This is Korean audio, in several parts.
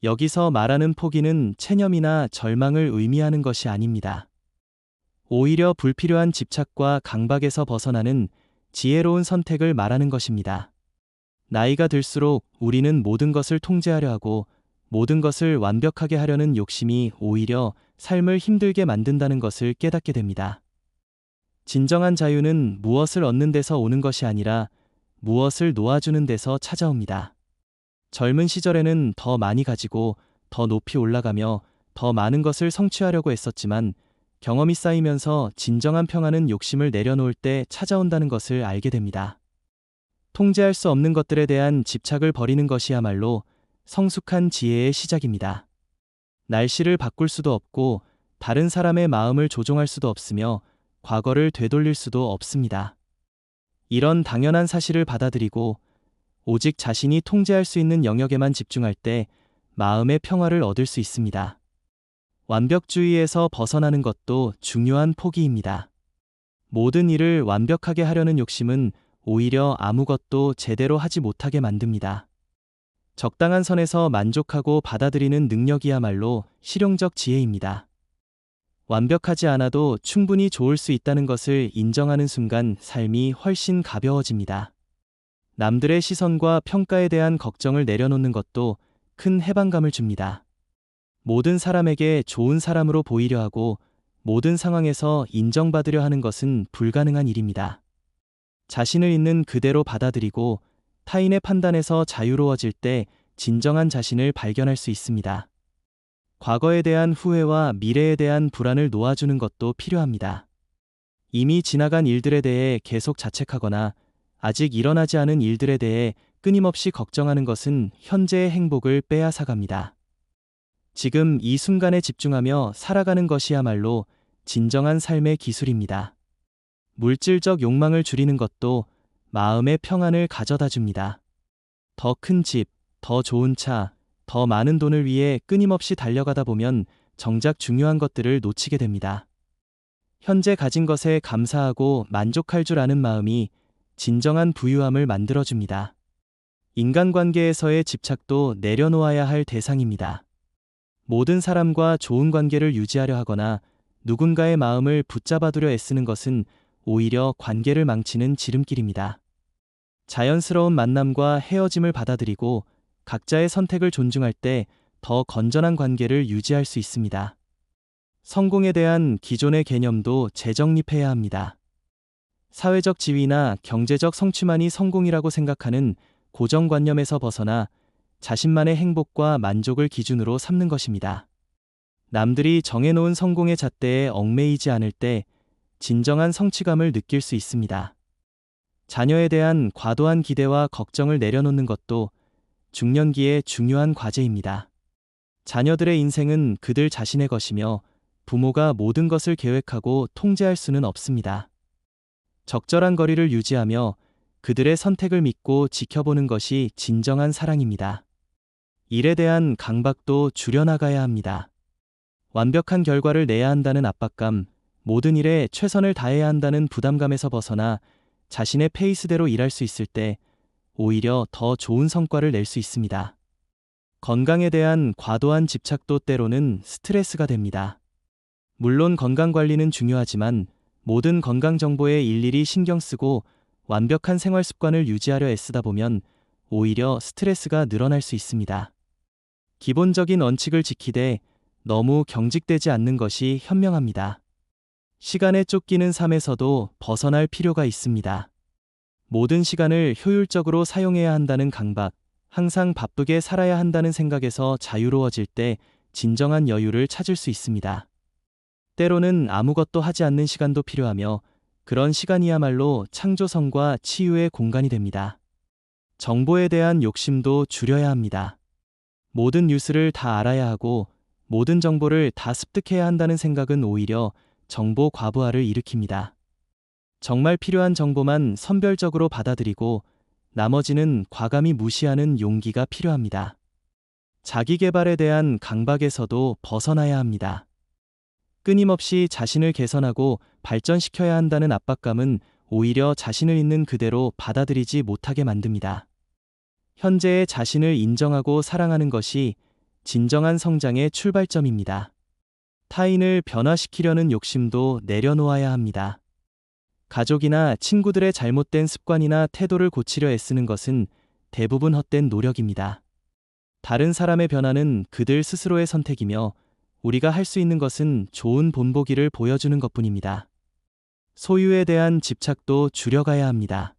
여기서 말하는 포기는 체념이나 절망을 의미하는 것이 아닙니다. 오히려 불필요한 집착과 강박에서 벗어나는 지혜로운 선택을 말하는 것입니다. 나이가 들수록 우리는 모든 것을 통제하려 하고 모든 것을 완벽하게 하려는 욕심이 오히려 삶을 힘들게 만든다는 것을 깨닫게 됩니다. 진정한 자유는 무엇을 얻는 데서 오는 것이 아니라 무엇을 놓아주는 데서 찾아옵니다. 젊은 시절에는 더 많이 가지고 더 높이 올라가며 더 많은 것을 성취하려고 했었지만 경험이 쌓이면서 진정한 평안은 욕심을 내려놓을 때 찾아온다는 것을 알게 됩니다. 통제할 수 없는 것들에 대한 집착을 버리는 것이야말로 성숙한 지혜의 시작입니다. 날씨를 바꿀 수도 없고 다른 사람의 마음을 조종할 수도 없으며 과거를 되돌릴 수도 없습니다. 이런 당연한 사실을 받아들이고 오직 자신이 통제할 수 있는 영역에만 집중할 때 마음의 평화를 얻을 수 있습니다. 완벽주의에서 벗어나는 것도 중요한 포기입니다. 모든 일을 완벽하게 하려는 욕심은 오히려 아무것도 제대로 하지 못하게 만듭니다. 적당한 선에서 만족하고 받아들이는 능력이야말로 실용적 지혜입니다. 완벽하지 않아도 충분히 좋을 수 있다는 것을 인정하는 순간 삶이 훨씬 가벼워집니다. 남들의 시선과 평가에 대한 걱정을 내려놓는 것도 큰 해방감을 줍니다. 모든 사람에게 좋은 사람으로 보이려 하고 모든 상황에서 인정받으려 하는 것은 불가능한 일입니다. 자신을 있는 그대로 받아들이고 타인의 판단에서 자유로워질 때 진정한 자신을 발견할 수 있습니다. 과거에 대한 후회와 미래에 대한 불안을 놓아주는 것도 필요합니다. 이미 지나간 일들에 대해 계속 자책하거나 아직 일어나지 않은 일들에 대해 끊임없이 걱정하는 것은 현재의 행복을 빼앗아갑니다. 지금 이 순간에 집중하며 살아가는 것이야말로 진정한 삶의 기술입니다. 물질적 욕망을 줄이는 것도 마음의 평안을 가져다 줍니다. 더 큰 집, 더 좋은 차, 더 많은 돈을 위해 끊임없이 달려가다 보면 정작 중요한 것들을 놓치게 됩니다. 현재 가진 것에 감사하고 만족할 줄 아는 마음이 진정한 부유함을 만들어줍니다. 인간관계에서의 집착도 내려놓아야 할 대상입니다. 모든 사람과 좋은 관계를 유지하려 하거나 누군가의 마음을 붙잡아두려 애쓰는 것은 오히려 관계를 망치는 지름길입니다. 자연스러운 만남과 헤어짐을 받아들이고 각자의 선택을 존중할 때 더 건전한 관계를 유지할 수 있습니다. 성공에 대한 기존의 개념도 재정립해야 합니다. 사회적 지위나 경제적 성취만이 성공이라고 생각하는 고정관념에서 벗어나 자신만의 행복과 만족을 기준으로 삼는 것입니다. 남들이 정해놓은 성공의 잣대에 얽매이지 않을 때 진정한 성취감을 느낄 수 있습니다. 자녀에 대한 과도한 기대와 걱정을 내려놓는 것도 중년기의 중요한 과제입니다. 자녀들의 인생은 그들 자신의 것이며 부모가 모든 것을 계획하고 통제할 수는 없습니다. 적절한 거리를 유지하며 그들의 선택을 믿고 지켜보는 것이 진정한 사랑입니다. 일에 대한 강박도 줄여나가야 합니다. 완벽한 결과를 내야 한다는 압박감, 모든 일에 최선을 다해야 한다는 부담감에서 벗어나 자신의 페이스대로 일할 수 있을 때 오히려 더 좋은 성과를 낼 수 있습니다. 건강에 대한 과도한 집착도 때로는 스트레스가 됩니다. 물론 건강관리는 중요하지만 모든 건강 정보에 일일이 신경 쓰고 완벽한 생활 습관을 유지하려 애쓰다 보면 오히려 스트레스가 늘어날 수 있습니다. 기본적인 원칙을 지키되 너무 경직되지 않는 것이 현명합니다. 시간에 쫓기는 삶에서도 벗어날 필요가 있습니다. 모든 시간을 효율적으로 사용해야 한다는 강박, 항상 바쁘게 살아야 한다는 생각에서 자유로워질 때 진정한 여유를 찾을 수 있습니다. 때로는 아무것도 하지 않는 시간도 필요하며 그런 시간이야말로 창조성과 치유의 공간이 됩니다. 정보에 대한 욕심도 줄여야 합니다. 모든 뉴스를 다 알아야 하고 모든 정보를 다 습득해야 한다는 생각은 오히려 정보 과부하를 일으킵니다. 정말 필요한 정보만 선별적으로 받아들이고 나머지는 과감히 무시하는 용기가 필요합니다. 자기 개발에 대한 강박에서도 벗어나야 합니다. 끊임없이 자신을 개선하고 발전시켜야 한다는 압박감은 오히려 자신을 있는 그대로 받아들이지 못하게 만듭니다. 현재의 자신을 인정하고 사랑하는 것이 진정한 성장의 출발점입니다. 타인을 변화시키려는 욕심도 내려놓아야 합니다. 가족이나 친구들의 잘못된 습관이나 태도를 고치려 애쓰는 것은 대부분 헛된 노력입니다. 다른 사람의 변화는 그들 스스로의 선택이며 우리가 할 수 있는 것은 좋은 본보기를 보여주는 것뿐입니다. 소유에 대한 집착도 줄여가야 합니다.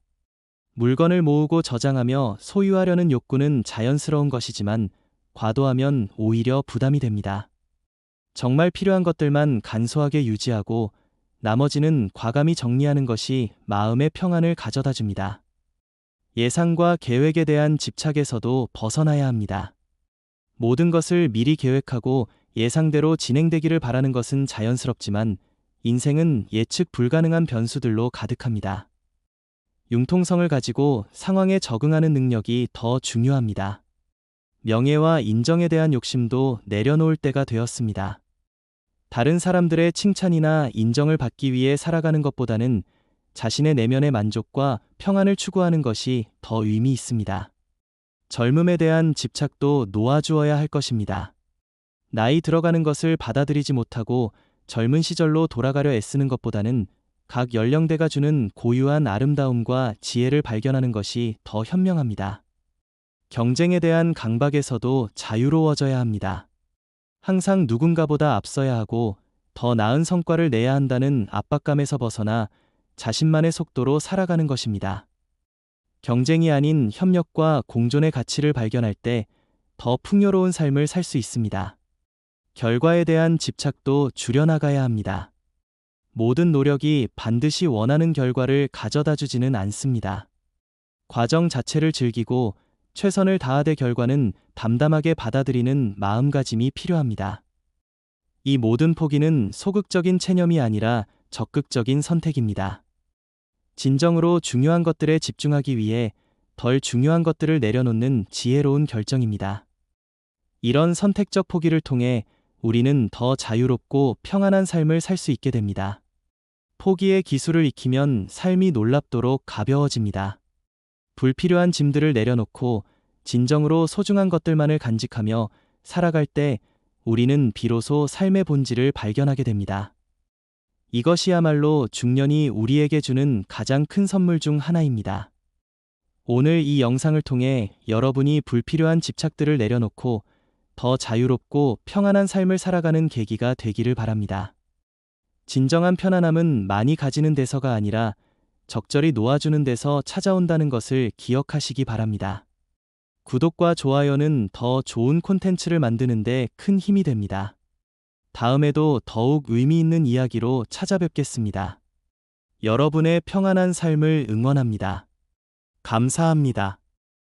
물건을 모으고 저장하며 소유하려는 욕구는 자연스러운 것이지만 과도하면 오히려 부담이 됩니다. 정말 필요한 것들만 간소하게 유지하고 나머지는 과감히 정리하는 것이 마음의 평안을 가져다 줍니다. 예상과 계획에 대한 집착에서도 벗어나야 합니다. 모든 것을 미리 계획하고 예상대로 진행되기를 바라는 것은 자연스럽지만 인생은 예측 불가능한 변수들로 가득합니다. 융통성을 가지고 상황에 적응하는 능력이 더 중요합니다. 명예와 인정에 대한 욕심도 내려놓을 때가 되었습니다. 다른 사람들의 칭찬이나 인정을 받기 위해 살아가는 것보다는 자신의 내면의 만족과 평안을 추구하는 것이 더 의미 있습니다. 젊음에 대한 집착도 놓아주어야 할 것입니다. 나이 들어가는 것을 받아들이지 못하고 젊은 시절로 돌아가려 애쓰는 것보다는 각 연령대가 주는 고유한 아름다움과 지혜를 발견하는 것이 더 현명합니다. 경쟁에 대한 강박에서도 자유로워져야 합니다. 항상 누군가보다 앞서야 하고 더 나은 성과를 내야 한다는 압박감에서 벗어나 자신만의 속도로 살아가는 것입니다. 경쟁이 아닌 협력과 공존의 가치를 발견할 때 더 풍요로운 삶을 살 수 있습니다. 결과에 대한 집착도 줄여나가야 합니다. 모든 노력이 반드시 원하는 결과를 가져다 주지는 않습니다. 과정 자체를 즐기고 최선을 다하되 결과는 담담하게 받아들이는 마음가짐이 필요합니다. 이 모든 포기는 소극적인 체념이 아니라 적극적인 선택입니다. 진정으로 중요한 것들에 집중하기 위해 덜 중요한 것들을 내려놓는 지혜로운 결정입니다. 이런 선택적 포기를 통해 우리는 더 자유롭고 평안한 삶을 살 수 있게 됩니다. 포기의 기술을 익히면 삶이 놀랍도록 가벼워집니다. 불필요한 짐들을 내려놓고 진정으로 소중한 것들만을 간직하며 살아갈 때 우리는 비로소 삶의 본질을 발견하게 됩니다. 이것이야말로 중년이 우리에게 주는 가장 큰 선물 중 하나입니다. 오늘 이 영상을 통해 여러분이 불필요한 집착들을 내려놓고 더 자유롭고 평안한 삶을 살아가는 계기가 되기를 바랍니다. 진정한 편안함은 많이 가지는 데서가 아니라 적절히 놓아주는 데서 찾아온다는 것을 기억하시기 바랍니다. 구독과 좋아요는 더 좋은 콘텐츠를 만드는 데 큰 힘이 됩니다. 다음에도 더욱 의미 있는 이야기로 찾아뵙겠습니다. 여러분의 평안한 삶을 응원합니다. 감사합니다.